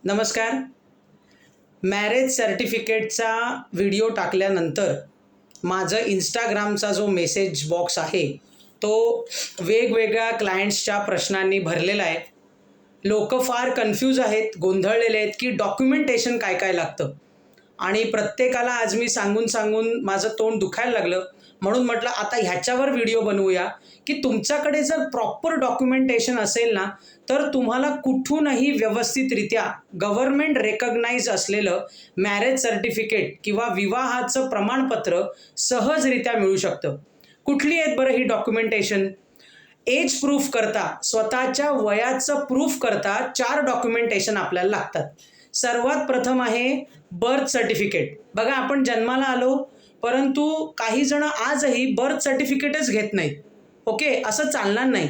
नमस्कार. Marriage सर्टिफिकेटचा video टाकल्यानंतर माझं इंस्टाग्रामचा जो मेसेज बॉक्स आहे तो वेगवेगळ्या क्लायंट्सच्या प्रश्नांनी भरलेला आहे. लोकं फार कन्फ्यूज आहेत, गोंधळलेले आहेत की डॉक्युमेंटेशन काय काय लागतं आणि प्रत्येकाला आज मी सांगून सांगून माझं तोंड दुखायला लागलं. म्हणून म्हटलं आता ह्याच्यावर व्हिडिओ बनवूया की तुमच्याकडे जर प्रॉपर डॉक्युमेंटेशन असेल ना तर तुम्हाला कुठूनही व्यवस्थितरित्या गव्हर्नमेंट रेकग्नाइज असलेलं मॅरेज सर्टिफिकेट किंवा विवाहाचं प्रमाणपत्र सहजरित्या मिळू शकतं. कुठली आहेत बरं ही डॉक्युमेंटेशन? एज प्रूफ करता, स्वतःच्या वयाचं प्रूफ करता 4 डॉक्युमेंटेशन आपल्याला लागतात. सर्वात प्रथम आहे बर्थ सर्टिफिकेट. बघा, आपण जन्माला आलो परंतु काही जण आजही बर्थ सर्टिफिकेटच घेत नाहीत. ओके, असं चालणार नाही.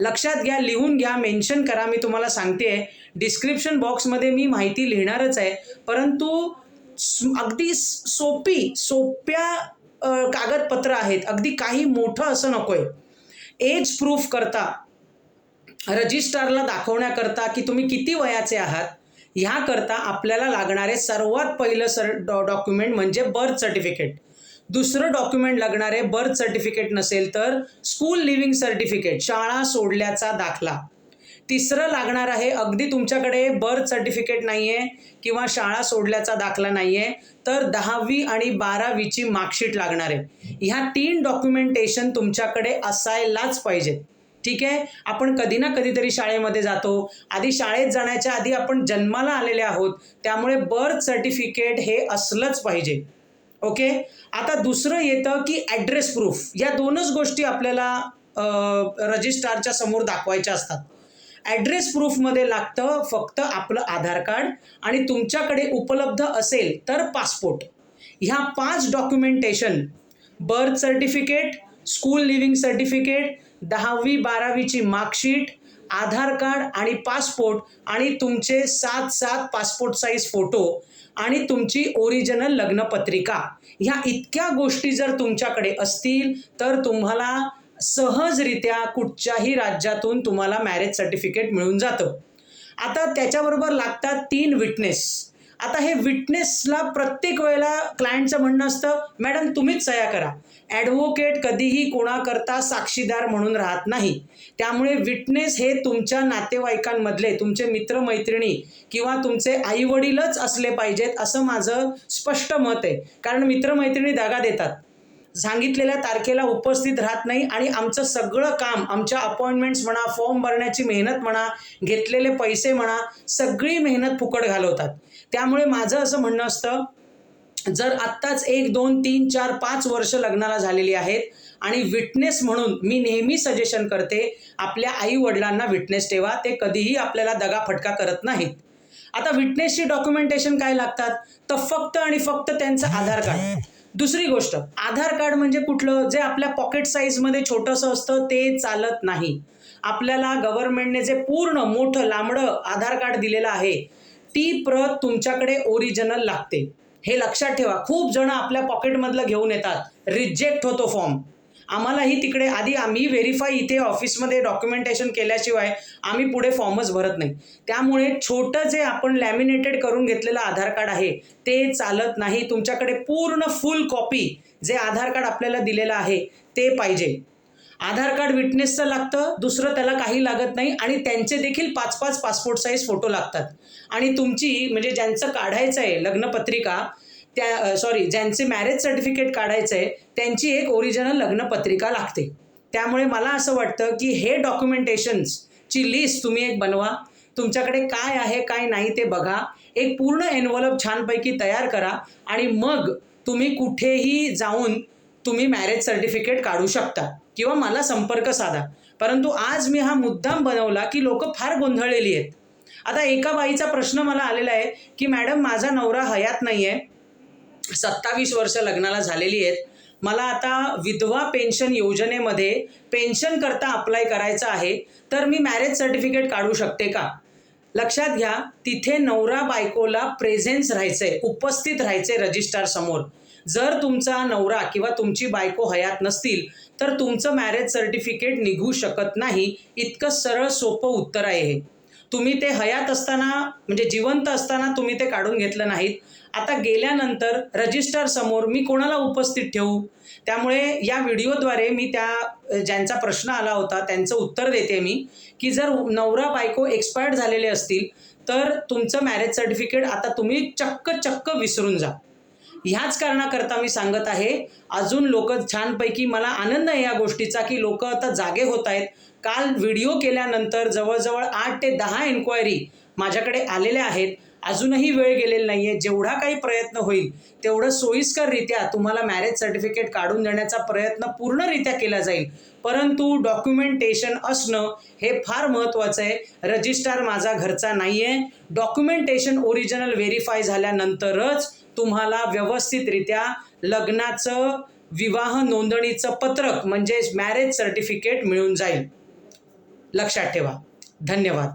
लक्षात घ्या, लिहून घ्या, मेन्शन करा. मी तुम्हाला सांगते आहे, डिस्क्रिप्शन बॉक्समध्ये मी माहिती लिहिणारच आहे, परंतु अगदी सोप्या कागदपत्र आहेत. अगदी काही मोठं असं नको आहे. एज प्रूफ करता, रजिस्ट्रारला दाखवण्याकरता की तुम्ही किती वयाचे आहात, ह्याकरता आपल्याला लागणारे सर्वात पहिलं डॉक्युमेंट म्हणजे बर्थ सर्टिफिकेट. दुसरं डॉक्युमेंट लागणारे बर्थ सर्टिफिकेट नसेल तर स्कूल लिव्हिंग सर्टिफिकेट, शाळा सोडल्याचा दाखला. तिसरं लागणार आहे, अगदी तुमच्याकडे बर्थ सर्टिफिकेट नाही आहे किंवा शाळा सोडल्याचा दाखला नाही आहे तर 10वी आणि 12वीची मार्कशीट लागणार आहे. ह्या 3 डॉक्युमेंटेशन तुमच्याकडे असायलाच पाहिजेत. ठीक आहे, आपण कधी ना कधीतरी शाळेमध्ये जातो. आधी शाळेत जाण्याच्या आधी आपण जन्माला आलेले आहोत, त्यामुळे बर्थ सर्टिफिकेट हे असलंच पाहिजे. ओके, आता दुसरं येतं की ॲड्रेस प्रूफ. या 2च गोष्टी आपल्याला रजिस्ट्रारच्या समोर दाखवायच्या असतात. ॲड्रेस प्रूफमध्ये लागतं फक्त आपलं आधार कार्ड आणि तुमच्याकडे उपलब्ध असेल तर पासपोर्ट. ह्या 5 documentation, birth certificate, school living certificate, 10वी 12वीची मार्कशीट, आधार कार्ड आणि पासपोर्ट आणि तुमचे 7 पासपोर्ट साईज फोटो आणि तुमची ओरिजिनल लग्नपत्रिका, ह्या इतक्या गोष्टी जर तुमच्याकडे असतील तर तुम्हाला सहजरित्या कुठच्याही राज्यातून तुम्हाला मॅरेज सर्टिफिकेट मिळून जातं. आता त्याच्याबरोबर लागतात 3 विटनेस. आता हे विटनेसला प्रत्येक वेळेला क्लायंटचं म्हणणं असतं, मॅडम तुम्हीच सह्या करा. ॲडव्होकेट कधीही कोणाकरता साक्षीदार म्हणून राहत नाही. त्यामुळे विटनेस हे तुमच्या नातेवाईकांमधले, तुमचे मित्रमैत्रिणी किंवा तुमचे आईवडीलच असले पाहिजेत असं माझं स्पष्ट मत आहे. कारण मित्रमैत्रिणी दगा देतात, सांगितलेल्या तारखेला उपस्थित राहत नाही आणि आमचं सगळं काम, आमच्या अपॉइंटमेंट्स म्हणा, फॉर्म भरण्याची मेहनत म्हणा, घेतलेले पैसे म्हणा, सगळी मेहनत फुकट घालवतात. त्यामुळे माझं असं म्हणणं असतं, जर आत्ताच 1, 2, 3, 4, 5 वर्ष लग्नाला झालेली आहेत आणि विटनेस म्हणून मी नेहमी सजेशन करते, आपल्या आई वडिलांना विटनेस ठेवा. ते कधीही आपल्याला दगाफटका करत नाहीत. आता विटनेसची डॉक्युमेंटेशन काय लागतात तर फक्त आणि फक्त त्यांचं आधार कार्ड. दुसरी गोष्ट, आधार कार्ड म्हणजे कुठलं? जे आपल्या पॉकेट साईजमध्ये छोटंसं असतं ते चालत नाही. आपल्याला गव्हर्नमेंटने जे पूर्ण मोठं लांबडं आधार कार्ड दिलेलं आहे, ती प्रत तुमच्याकडे ओरिजिनल लागते. हे लक्षात ठेवा. खूप जण आपल्या पॉकेटमधलं घेऊन येतात, रिजेक्ट होतो फॉर्म. आम्हालाही तिकडे आधी आम्ही व्हेरीफाय इथे ऑफिसमध्ये डॉक्युमेंटेशन केल्याशिवाय आम्ही पुढे फॉर्मच भरत नाही. त्यामुळे छोटं जे आपण लॅमिनेटेड करून घेतलेलं आधार कार्ड आहे ते चालत नाही. तुमच्याकडे पूर्ण फुल कॉपी जे आधार कार्ड आपल्याला दिलेलं आहे ते पाहिजे. आधार कार्ड विटनेसचं लागतं, दुसरं त्याला काही लागत नाही आणि त्यांचे देखील 5 पासपोर्ट साईज फोटो लागतात. आणि तुमची म्हणजे ज्यांचं काढायचं आहे लग्नपत्रिका, ज्यांचे मॅरेज सर्टिफिकेट काढायचं आहे त्यांची एक ओरिजिनल लग्नपत्रिका लागते. त्यामुळे मला असं वाटतं की हे डॉक्युमेंटेशन्सची लिस्ट तुम्ही एक बनवा. तुमच्याकडे काय आहे काय नाही ते बघा. एक पूर्ण एन्व्हलप छानपैकी तयार करा आणि मग तुम्ही कुठेही जाऊन तुम्ही मॅरेज सर्टिफिकेट काढू शकता किंवा मला संपर्क साधा. परंतु आज मी हा मुद्दाम बनवला की लोक फार गोंधळलेली आहेत. आता एका बाईचा प्रश्न मला आलेला आहे की मॅडम माझा नवरा हयात नाही आहे, 27 वर्ष लग्नाला झालेली आहेत, मला आता विधवा पेन्शन योजनेमध्ये पेन्शन करता अप्लाय करायचं आहे, तर मी मॅरेज सर्टिफिकेट काढू शकते का? लक्षात घ्या, तिथे नवरा बायकोला प्रेझेन्स राहायचंय, उपस्थित राहायचंय रजिस्ट्रार समोर. जर तुमचा नवरा किंवा तुमची बायको हयात नसतील तर तुमचं मॅरेज सर्टिफिकेट निघू शकत नाही. इतकं सरळ सोपं उत्तर आहे हे. तुम्ही ते हयात असताना म्हणजे जिवंत असताना तुम्ही ते काढून घेतलं नाहीत. आता गेल्यानंतर रजिस्टर समोर मी कोणाला उपस्थित ठेवू? त्यामुळे या व्हिडिओद्वारे मी ज्यांचा प्रश्न आला होता त्यांचं उत्तर देते मी, की जर नवरा बायको एक्सपायर्ड झालेले असतील तर तुमचं मॅरेज सर्टिफिकेट आता तुम्ही चक्क विसरून जा. ह्याच कारणाकरता मी सांगत आहे. अजून लोक छानपैकी मला आनंद आहे या गोष्टीचा, की लोक आता जागे होत आहेत. काल व्हिडिओ केल्यानंतर जवळजवळ 8 ते 10 इन्क्वायरी माझ्याकडे आलेल्या आहेत. अजूनही वेळ गेलेला नाही आहे. जेवढा काही प्रयत्न होईल तेवढं सोयीस्कररित्या तुम्हाला मॅरेज सर्टिफिकेट काढून देण्याचा प्रयत्न पूर्णरित्या केला जाईल. परंतु डॉक्युमेंटेशन असणं हे फार महत्त्वाचं आहे. रजिस्टर माझा घरचा नाही आहे. डॉक्युमेंटेशन ओरिजिनल व्हेरीफाय झाल्यानंतरच तुम्हाला व्यवस्थितरित्या लग्नाचं विवाह नोंदणीचं पत्रक म्हणजेच मॅरेज सर्टिफिकेट मिळून जाईल. लक्षात ठेवा. धन्यवाद.